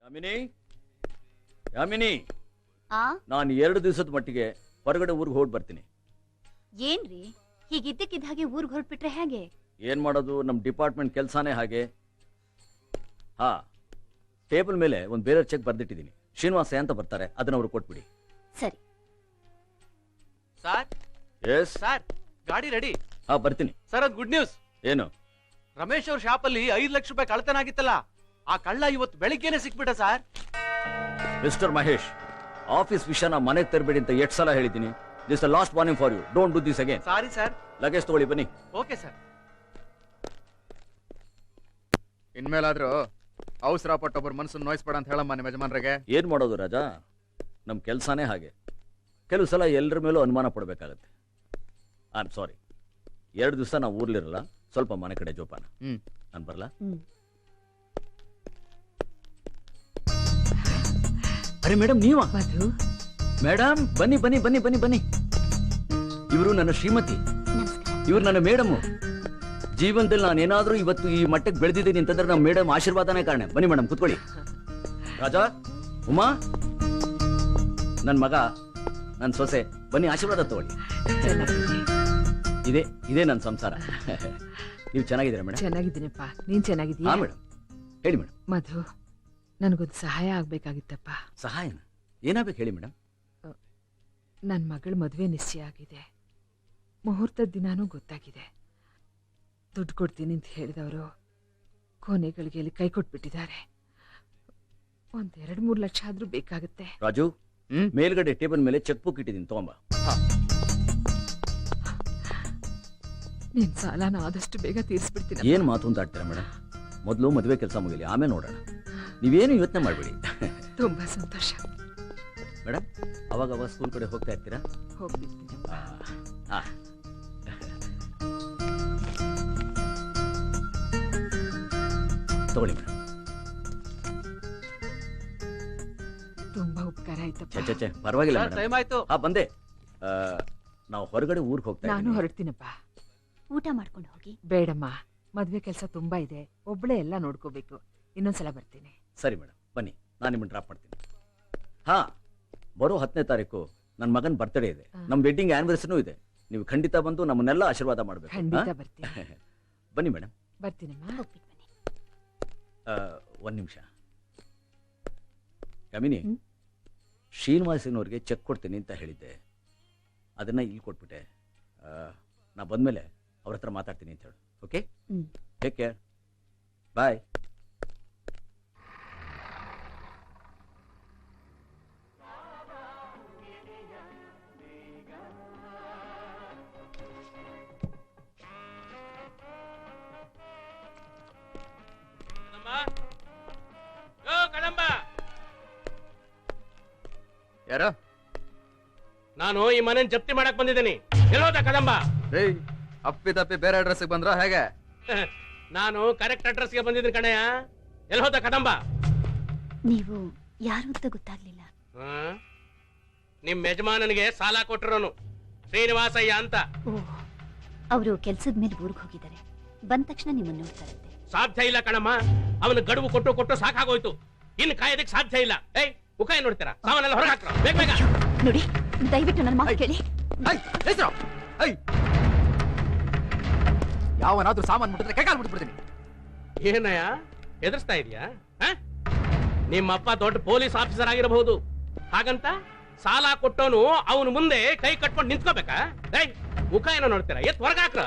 ಯಾಮಿನಿ ಯಾಮಿನಿ ಆ ನಾನು 2 ದಿವಸದ ಮಟ್ಟಿಗೆ ಹೊರಗಡೆ ಊರಿಗೆ ಹೋಗಿ ಬರ್ತೀನಿ. ಏನ್ರಿ ಹೀಗಿದ್ದಕ್ಕಿದ್ದ ಹಾಗೆ ಊರಿಗೆ ಹೊರಟ್ಬಿಟ್ರೆ ಹೇಗೆ? ಏನ್ ಮಾಡೋದು, ನಮ್ಮ ಡಿಪಾರ್ಟ್ಮೆಂಟ್ ಕೆಲಸನೇ ಹಾಗೆ. ಹಾ, ಟೇಬಲ್ ಮೇಲೆ ಒಂದು ಬೇರೆ ಚೆಕ್ ಬರ್ದಿಟ್ಟಿದ್ದೀನಿ. ಶ್ರೀನಿವಾಸ ಅಂತ ಬರ್ತಾರೆ, ಅದನ್ನ ಅವ್ರು ಕೊಟ್ಬಿಡಿ. ಸರಿ ಸರ್. ಎಸ್ ಸರ್, ಗಾಡಿ ರೆಡಿ. ಹಾ, ಬರ್ತೀನಿ. ಸರ್, ಅದು ಗುಡ್ ನ್ಯೂಸ್. ಏನು? ರಮೇಶ್ ಅವ್ರ ಶಾಪ್ ಅಲ್ಲಿ 5 ಲಕ್ಷ ರೂಪಾಯಿ ಕಳ್ತನ ಆಗಿತ್ತಲ್ಲ, ಆ ಕಳ್ಳ ಇವತ್ತು ಬೆಳಿಗ್ಗೆನೆ ಸಿಕ್ಬಿಟ್ಟ ಸರ್. ಮಿಸ್ಟರ್ ಮಹೇಶ್, ಆಫೀಸ್ ವಿಷಯನ ಮನೆಗೆ ತರಬೇಡಿ ಅಂತ 8 ಸಲ ಹೇಳಿದ್ದೀನಿ. This the last warning for you. Don't do this again. Sorry sir. Luggage ತಗೊಳ್ಳಿ, ಬನ್ನಿ. Okay sir. ಇನ್ಮೇಲಾದ್ರೂ ಅವಸರ ಪಟ್ಟೊಬ್ಬರ ಮನಸ್ಸನ್ನು ನೋಯಿಸ್ಬೇಡ ಅಂತ ಹೇಳಮ್ಮ ನಿಮ್ಮ ಯಜಮಾನ್ರಿಗೆ. ಏನ್ ಮಾಡೋದು ರಾಜಾ, ನಮ್ ಕೆಲ್ಸಾನೇ ಹಾಗೆ. ಕೆಲವು ಸಲ ಎಲ್ಲರ ಮೇಲೂ ಅನುಮಾನ ಪಡ್ಬೇಕಾಗತ್ತೆ. I am sorry. 2 ದಿವಸ ನಾವು ಊರ್ಲಿರಲ್ಲ, ಸ್ವಲ್ಪ ಮನೆ ಕಡೆ ಜೋಪಾನ. ನಾನು ಬರಲ್ಲ. ಅರೆ ಮೇಡಮ್, ನೀವಾ? ಮಧು, ಮೇಡಮ್ ಬನ್ನಿ ಬನ್ನಿ ಬನ್ನಿ ಬನ್ನಿ ಬನ್ನಿ. ಇವರು ನನ್ನ ಶ್ರೀಮತಿ, ಇವರು ನನ್ನ ಮೇಡಮ್. ಜೀವನದಲ್ಲಿ ನಾನೇನಾದ್ರೂ ಇವತ್ತು ಈ ಮಟ್ಟಕ್ಕೆ ಬೆಳೆದಿದ್ದೀನಿ ಅಂತಂದ್ರೆ ನಮ್ಮ ಮೇಡಮ್ ಆಶೀರ್ವಾದನೇ ಕಾರಣ. ಬನ್ನಿ ಮೇಡಮ್, ಕೂತ್ಕೊಳ್ಳಿ. ರಾಜಾ, ಉಮಾ, ನನ್ನ ಮಗ, ನನ್ನ ಸೊಸೆ, ಬನ್ನಿ ಆಶೀರ್ವಾದ ತಗೊಳ್ಳಿ. ಇದೇ ನನ್ನ ಸಂಸಾರ. ನೀವು ಚೆನ್ನಾಗಿದ್ದೀರಾ ಮೇಡಮ್? ಚೆನ್ನಾಗಿದ್ದೀನಪ್ಪ, ನೀನ್ ಚೆನ್ನಾಗಿದ್ದೀಯಾ? ಹಾ ಮೇಡಮ್, ಹೇಳಿ ಮೇಡಮ್. ಮಧು, ನನಗೊಂದು ಸಹಾಯ ಆಗ್ಬೇಕಾಗಿತ್ತಪ್ಪ. ಸಹಾಯನ? ಏನಾಗಬೇಕು ಹೇಳಿ ಮೇಡಮ್. ನನ್ನ ಮಗಳ ಮದುವೆ ನಿಶ್ಚಯ ಆಗಿದೆ, ಮುಹೂರ್ತದ ದಿನಾನೂ ಗೊತ್ತಾಗಿದೆ. ದುಡ್ಡು ಕೊಡ್ತೀನಿ ಅಂತ ಹೇಳಿದವರು ಕೊನೆಗಳಿಗೆಯಲ್ಲಿ ಕೈ ಕೊಟ್ಬಿಟ್ಟಿದ್ದಾರೆ. 1-2-3 ಲಕ್ಷ ಆದ್ರೂ ಬೇಕಾಗುತ್ತೆ. ರಾಜು, ಮೇಲ್ಗಡೆ ಟೇಬಲ್ ಮೇಲೆ ಚೆಕ್ ಬುಕ್ ಇಟ್ಟಿದ್ದೀನಿ, ತಗೊಂಬ. ನಿನ್ ಸಾಲನ ಆದಷ್ಟು ಬೇಗ ತೀರಿಸ್ಬಿಡ್ತೀನಿ. ಏನ್ ಮಾತು ಅಂತ ಆಡ್ತೀರಾ ಮೇಡಮ್? ಮೊದಲು ಮದುವೆ ಕೆಲಸ ಮುಗಿಲಿ, ಆಮೇಲೆ ನೋಡೋಣ. ನೀವೇನು ಯೋಚನೆ ಮಾಡಬೇಡಿ. ತುಂಬಾ ಸಂತೋಷ ಮೇಡಮ್. ಅವಾಗ ಸ್ಕೂಲ್ ಕಡೆ ಹೋಗ್ತಾ ಇರ್ತೀರಾ? ಹೋಗ್ಬಿಡ್ತೀನಪ್ಪ. ಹಾ, ತಗೊಳ್ಳಿ ಮೇಡಮ್. ತುಂಬಾ ಉಪಕಾರ ಆಯ್ತಪ್ಪ. ಛೆ ಪರವಾಗಿಲ್ಲ ಸರ್, ಮೇಡಮ್. ಟೈಮ್ ಆಯ್ತು. ಹಾ, ಬಂದೆ. ನಾವು ಹೊರಗಡೆ ಊರಿಗೆ ಹೋಗ್ತಾ ನಾನು ಇದ್ದೀವಿ. ಹೊರಡ್ತೀನಪ್ಪ. ಊಟ ಮಾಡ್ಕೊಂಡು ಹೋಗಿ. ಬೇಡಮ್ಮ, ಮದ್ವೆ ಕೆಲಸ ತುಂಬಾ ಇದೆ, ಒಬ್ಳೆ ಎಲ್ಲ ನೋಡ್ಕೋಬೇಕು. ಇನ್ನೊಂದ್ಸಲ ಬರ್ತೀನಿ. ಸರಿ ಮೇಡಮ್, ಬನ್ನಿ, ನಾನು ನಿಮ್ಮನ್ನು ಡ್ರಾಪ್ ಮಾಡ್ತೀನಿ. ಹಾ, ಬರೋ 10ನೇ ತಾರೀಕು ನನ್ನ ಮಗನ ಬರ್ತ್ಡೇ ಇದೆ. ನಮ್ಮ ವೆಡ್ಡಿಂಗ್ ಆನಿವರ್ಸರಿನೂ ಇದೆ. ನೀವು ಖಂಡಿತ ಬಂದು ನಮ್ಮನ್ನೆಲ್ಲ ಆಶೀರ್ವಾದ ಮಾಡಬೇಕು. ಖಂಡಿತ ಬರ್ತೀನಿ. ಬನ್ನಿ ಮೇಡಮ್. ಬರ್ತೀನಮ್ಮ. ಹೋಗ್ಬಿಟ್ಟು ಬನ್ನಿ. 1 ನಿಮಿಷ. ಯಾಮಿನಿ, ಶ್ರೀನಿವಾಸನವ್ರಿಗೆ ಚೆಕ್ ಕೊಡ್ತೀನಿ ಅಂತ ಹೇಳಿದ್ದೆ, ಅದನ್ನ ಇಲ್ಲಿ ಕೊಟ್ಬಿಟ್ಟೆ. ನಾ ಬಂದ್ಮೇಲೆ ಅವ್ರ ಹತ್ರ ಮಾತಾಡ್ತೀನಿ ಅಂತ ಹೇಳು. ಓಕೆ, ಟೇಕ್ ಕೇರ್, ಬಾಯ್. ಯಾರು? ನಾನು ಈ ಮನೆ ಜಪ್ತಿ ಮಾಡಕ್ ಬಂದಿದ್ದೀನಿ. ಎಲ್ಲೋದ ಕದಂಬ? ಏಯ್, ಅಪ್ಪಿ ತಪ್ಪಿ ಬೇರೆ ಅಡ್ರೆಸ್ ಬಂದ್ರ ಹೇಗೆ? ನಾನು ಕರೆಕ್ಟ್ ಅಡ್ರೆಸ್ಗೆ ಬಂದಿದ್ದೀನಿ ಕಣಯ್ಯ. ಎಲ್ಲೋದ ಕದಂಬ? ನೀವು ಯಾರು ಅಂತ ಗೊತ್ತಾಗ್ಲಿಲ್ಲ. ನಿಮ್ ಯಜಮಾನನಿಗೆ ಸಾಲ ಕೊಟ್ಟಿರೋನು ಶ್ರೀನಿವಾಸಯ್ಯ ಅಂತ. ಅವರು ಕೆಲ್ಸದ ಮೇಲೆ ಊರಿಗೆ ಹೋಗಿದ್ದಾರೆ. ಬಂದ ತಕ್ಷಣ ನಿಮ್ಮನ್ನ ನೋಡ್ತಾರಂತೆ. ಸಾಧ್ಯ ಇಲ್ಲ ಕಣಮ್ಮ, ಅವನು ಗಡುವು ಕೊಟ್ಟು ಸಾಕಾಗೋಯ್ತು. ಇನ್ನು ಕಾಯೋದಕ್ಕೆ ಸಾಧ್ಯ ಇಲ್ಲ. ಏಯ್, ಮುಖ ಏನ್ ನೋಡ್ತೀರಾ? ಸಾಮಾನೆಲ್ಲ ಹೊರಗೆ ಹಾಕ್ರ, ಬೇಗ. ನೋಡಿ, ದಯವಿಟ್ಟು ನನ್ನ ಮಾತು ಕೇಳಿ. ಯಾವನಾದ್ರೂ ಸಾಮಾನು ಮುಟ್ಟಿದ್ರೆ ಕೈಕಾಲು ಮುಟ್ಬಿಡ್ತೀನಿ. ಏನಯ್ಯ ಎದುರಿಸ್ತಾ ಇದೀಯಾ? ನಿಮ್ಮಪ್ಪ ದೊಡ್ಡ ಪೊಲೀಸ್ ಆಫೀಸರ್ ಆಗಿರಬಹುದು, ಹಾಗಂತ ಸಾಲ ಕೊಟ್ಟೋನು ಅವನು ಮುಂದೆ ಕೈ ಕಟ್ಕೊಂಡು ನಿಂತ್ಕೋಬೇಕಾ? ಏಯ್, ಮುಖ ಏನೋ ನೋಡ್ತೀರಾ? ಎತ್ ಹೊರಗೆ ಹಾಕ್ರ.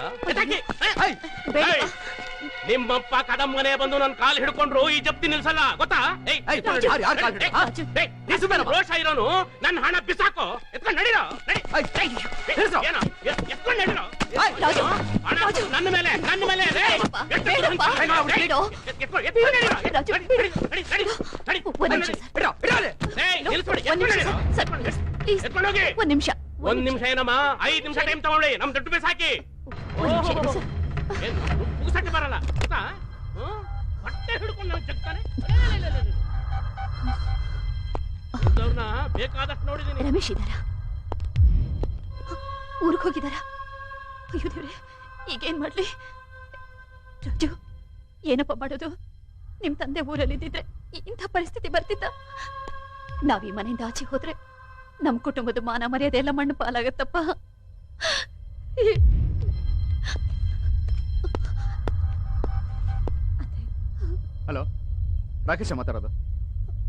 ನಿಮ್ಮಪ್ಪ ಕದಂಬನೇ ಬಂದು ನನ್ನ ಕಾಲು ಹಿಡ್ಕೊಂಡ್ರು ಈ ಜಪ್ತಿ ನಿಲ್ಸಲ್ಲ, ಗೊತ್ತಾ? ರೋಷ ಇರೋನು ನನ್ನ ಹಣ ಬಿಸಾಕೋ, ಎತ್ಕೊಂಡು ನಡೀರೋ. ಎತ್ಕೊಂಡು ನಡೀರೋ. ನನ್ನ ಮೇಲೆ ಒಂದ್ ನಿಮಿಷ ಏನಮ್ಮ, 5 ನಿಮಿಷ ಟೈಮ್ ತಗೊಳ್ಳಿ. ನಮ್ ದುಡ್ಡು ಬೇಸಾಕಿ ಮುಗಿಸಕ್ಕೆ ಬರಲ್ಲ, ಗೊತ್ತಾ? ಹೊಟ್ಟೆ ಹಿಡ್ಕೊಂಡು ನಾವು ಜಗ್ತಾನೆ. ಬೇಕಾದಷ್ಟು ನೋಡಿದೀನಿ. ರಮೇಶ್ ಇದ್ದಾರ? ಊರಿಗೆ ಹೋಗಿದಾರ? ಅಯ್ಯೋ ದೇವ್ರೆ, ಈಗೇನ್ ಮಾಡ್ಲಿ? ರಾಜು, ಏನಪ್ಪ ಮಾಡೋದು? ನಿಮ್ ತಂದೆ ಊರಲ್ಲಿದ್ದಿದ್ರೆ ಇಂಥ ಪರಿಸ್ಥಿತಿ ಬರ್ತಿದ್ದ. ನಾವ್ ಈ ಮನೆಯಿಂದ ಆಚೆ ಹೋದ್ರೆ ನಮ್ ಕುಟುಂಬದ ಮಾನ ಮರ್ಯಾದೆ ಎಲ್ಲ ಮಣ್ಣು ಪಾಲಾಗತ್ತಪ್ಪ. ಹಲೋ, ರಾಕೇಶ ಮಾತಾಡೋದು.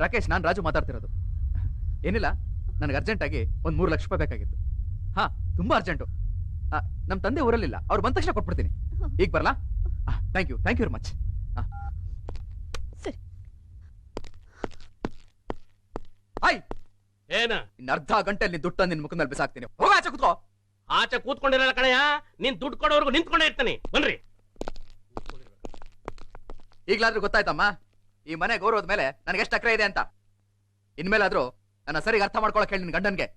ರಾಕೇಶ್, ನಾನ್ ರಾಜು ಮಾತಾಡ್ತಿರೋದು. ಏನಿಲ್ಲ, ನನಗೆ ಅರ್ಜೆಂಟ್ ಆಗಿ ಒಂದ್ 3 ಲಕ್ಷ ರೂಪಾಯಿ ಬೇಕಾಗಿತ್ತು. ಹಾ, ತುಂಬಾ ಅರ್ಜೆಂಟು. ನಮ್ ತಂದೆ ಊರಲ್ಲಿಲ್ಲ, ಅವ್ರು ಬಂದ ತಕ್ಷಣ ಕೊಟ್ಬಿಡ್ತೀನಿ. ಈಗ ಬರ್ಲಾ? Thank you very much. ಸರಿ. ಆಯ್, ಏನ ಇನ್ನು ಅರ್ಧ ಗಂಟೆಯಲ್ಲಿ ನಿನ್ ದುಡ್ಡು ನಿನ್ ಮುಖದ ಮೇಲೆ ಬಿಸಾಕ್ತೀನಿ. ಹೋಗ ಆಚೆ ಕೂತ್ಕೋ. ಆಚೆ ಕೂತ್ಕೊಂಡಿರಲ್ಲ ಕಣಯ್ಯ, ನೀನ್ ದುಡ್ಡು ಕೊಡೋವರೆಗೂ ನಿಂತ್ಕೊಂಡೇ ಇರ್ತಾನೆ. ಬನ್ರಿ. ಈಗ್ಲಾದ್ರೂ ಗೊತ್ತಾಯ್ತಮ್ಮ, ಈ ಮನೆ ಗೌರವದ ಮೇಲೆ ನನಗೆ ಎಷ್ಟು ಅಕ್ರೆ ಇದೆ ಅಂತ. ಇನ್ಮೇಲಾದ್ರೂ ನನ್ನ ಸರಿಗೆ ಅರ್ಥ ಮಾಡ್ಕೊಳಕ್ ಹೇಳಿ ನಿನ್ ಗಂಡನ್ಗೆ.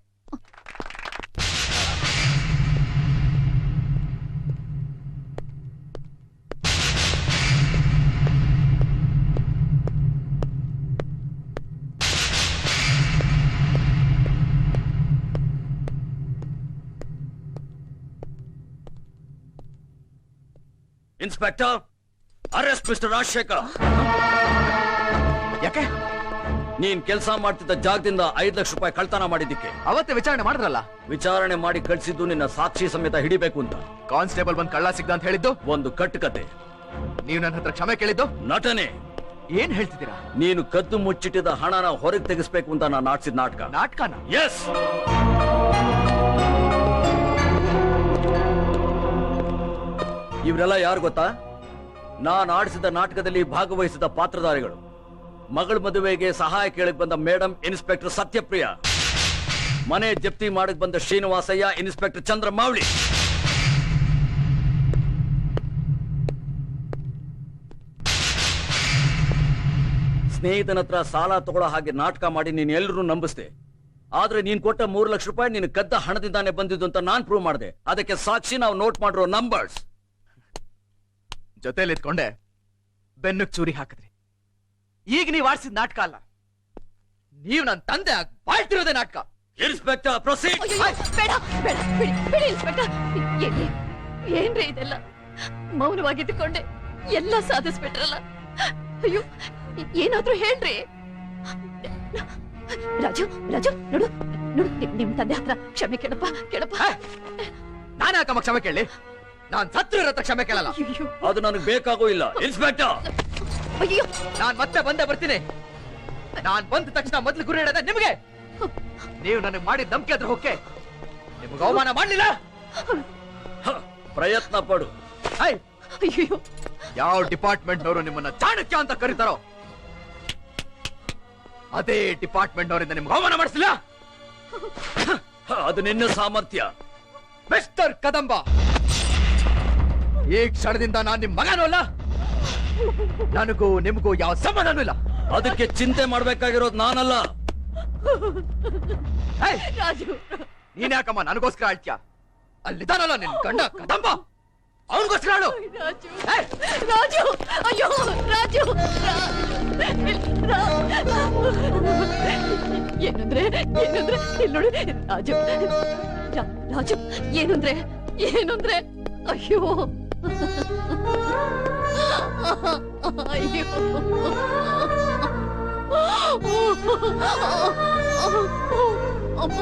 Inspector, arrest mister Rajashekar. ಯಾಕೆ? ನೀನ್ ಕೆಲಸ ಮಾಡ್ತಿದ್ದ ಜಾಗದಿಂದ 5 ಲಕ್ಷ ರೂಪಾಯಿ ಕಳ್ತನ ಮಾಡಿದ್ದಕ್ಕೆ ಅವತ್ತೇ ವಿಚಾರಣೆ ಮಾಡಿದ್ರಲ್ಲ. ವಿಚಾರಣೆ ಮಾಡಿ ಕಳ್ಸಿದ್ದು ನಿನ್ನ ಸಾಕ್ಷಿ ಸಮೇತ ಹಿಡಿಬೇಕು ಅಂತ. ಕಾನ್ಸ್ಟೇಬಲ್ ಬಂದ್ ಕಳ್ಳ ಸಿಗ್ದ ಅಂತ ಹೇಳಿದ್ದು ಒಂದು ಕಟ್ಟುಕತೆ. ನೀವು ನನ್ನ ಹತ್ರ ಕ್ಷಮೆ ಕೇಳಿದ್ದು ನಟನೆ. ಏನ್ ಹೇಳ್ತಿದ್ದೀರಾ? ನೀನು ಕದ್ದು ಮುಚ್ಚಿಟ್ಟಿದ್ದ ಹಣನ ಹೊರಗೆ ತೆಗಿಸ್ಬೇಕು ಅಂತ ನಾನು ಆಡ್ಸಿದ ನಾಟಕ. ನಾಟಕನ? ಎಸ್. ಇವರೆಲ್ಲ ಯಾರು ಗೊತ್ತಾ? ನಾನು ಆಡಿಸಿದ ನಾಟಕದಲ್ಲಿ ಭಾಗವಹಿಸಿದ ಪಾತ್ರಧಾರಿಗಳು. ಮಗಳ ಮದುವೆಗೆ ಸಹಾಯ ಕೇಳಕ್ ಬಂದ ಮೇಡಮ್ ಇನ್ಸ್ಪೆಕ್ಟರ್ ಸತ್ಯಪ್ರಿಯ, ಮನೆ ಜಪ್ತಿ ಮಾಡಕ್ ಬಂದ ಶ್ರೀನಿವಾಸಯ್ಯ ಇನ್ಸ್ಪೆಕ್ಟರ್ ಚಂದ್ರಮಾವಳಿ, ಸ್ನೇಹಿತನ ಹತ್ರ ಸಾಲ ತಗೊಳ್ಳೋ ಹಾಗೆ ನಾಟಕ ಮಾಡಿ ನೀನ್ ಎಲ್ಲರೂ ನಂಬಿಸ್ದೆ. ಆದ್ರೆ ನೀನ್ ಕೊಟ್ಟ 3 ಲಕ್ಷ ರೂಪಾಯಿ ನೀನು ಕದ್ದ ಹಣದಿಂದಾನೆ ಬಂದಿದ್ದು ಅಂತ ನಾನ್ ಪ್ರೂವ್ ಮಾಡಿದೆ. ಅದಕ್ಕೆ ಸಾಕ್ಷಿ ನಾವು ನೋಟ್ ಮಾಡಿರೋ ನಂಬರ್ಸ್. ಜೊತೆಲಿ ಇದ್ಕೊಂಡೆ ಬೆನ್ನಕ್ ಚೂರಿ ಹಾಕಿದ್ರಿ. ಈಗ ನೀವ್ ಆಡ್ಸಿದ ನಾಟಕ ಅಲ್ಲ, ನೀವ್ ನನ್ ತಂದೆ ಬಾಳ್ತಿರೋದೇ ನಾಟಕ. Inspector proceed. ಬೇಡ ಬೇಡ, ಬಿಡಿ ಬಿಡಿ ಇನ್ಸ್ಪೆಕ್ಟರ್. ಏನ್ರಿ ಇದೆಲ್ಲ? ಮೌನವಾಗಿದ್ದುಕೊಂಡೆ ಎಲ್ಲ ಸಾಧಿಸ್ಬಿಟ್ರಲ್ಲ. ಅಯ್ಯೋ, ಏನಾದ್ರೂ ಹೇಳ್ರಿ. ರಾಜು ರಾಜು, ನೋಡು ನೋಡು, ನಿಮ್ ತಂದೆ ಹತ್ರ ಕ್ಷಮೆ ಕೇಳಪ್ಪ ಕೇಳಪ್ಪ. ನಾನು ಯಾಕಮ್ಮ ಕ್ಷಮೆ ಕೇಳಿ? ನಾನ್ ಸತ್ರ ಕ್ಷಮೆ ಕೇಳಲ್ಲ. ಅದು ನನಗೆ ಬೇಕಾಗೂ ಇಲ್ಲ. ಇನ್ಸ್ಪೆಕ್ಟರ್, ಅಯ್ಯೋ, ನಾನ್ ಮತ್ತೆ ಬಂದೇ ಬರ್ತೀನಿ. ನಾನ್ ಬಂದ ತಕ್ಷಣ ಮೊದ್ಲು ಗುರಿ ಇಡೋದ ನಿಮ್ಗೆ. ನೀವು ನನಗೆ ಮಾಡಿದ ನಂಬಿಕೆ ಅದ್ರ ಹೋಕೆ ನಿಮ್ಗೆ ಅವಮಾನ ಮಾಡ್ಲಿಲ್ಲ. ಪ್ರಯತ್ನ ಪಡು. ಅಯ್ಯೋ, ಯಾವ ಡಿಪಾರ್ಟ್ಮೆಂಟ್ ನವರು ನಿಮ್ಮನ್ನ ಚಾಣಕ್ಯ ಅಂತ ಕರೀತಾರೋ ಅದೇ ಡಿಪಾರ್ಟ್ಮೆಂಟ್ ಅವರಿಂದ ನಿಮ್ಗೆ ಅವಮಾನ ಮಾಡಿಸಿಲ್ಲ. ಅದು ನಿನ್ನ ಸಾಮರ್ಥ್ಯ. ಮಿಸ್ಟರ್ ಕದಂಬ, ಈ ಕ್ಷಣದಿಂದ ನಾನ್ ನಿಮ್ ಮಗನೂ ಅಲ್ಲ, ನನಗೂ ನಿಮಗೂ ಯಾವ ಸಂಬಂಧನೂ ಇಲ್ಲ. ಅದಕ್ಕೆ ಚಿಂತೆ ಮಾಡ್ಬೇಕಾಗಿರೋದು ನಾನಲ್ಲ. ರಾಜು, ನೀನ್ ಯಾಕಮ್ಮ ನನಗೋಸ್ಕರ ಆಳ್ತ್ಯಾ? ಅಲ್ಲಿದ್ದಾನಲ್ಲ ನಿನ್ ಗಂಡ ಕದಂಬ, ಅವನಿಗೋಸ್ಕರ ಆಳು. ರಾಜು, ರಾಜು, ಅಯ್ಯೋ ರಾಜು, ಏನಂದ್ರೆ ಏನಂದ್ರೆ ಇಲ್ಲಿ ನೋಡಿ ರಾಜು, ರಾಜು, ಏನಂದ್ರೆ ಏನಂದ್ರೆ ಅಯ್ಯೋ ಅಯ್ಯೋ, ಅಮ್ಮ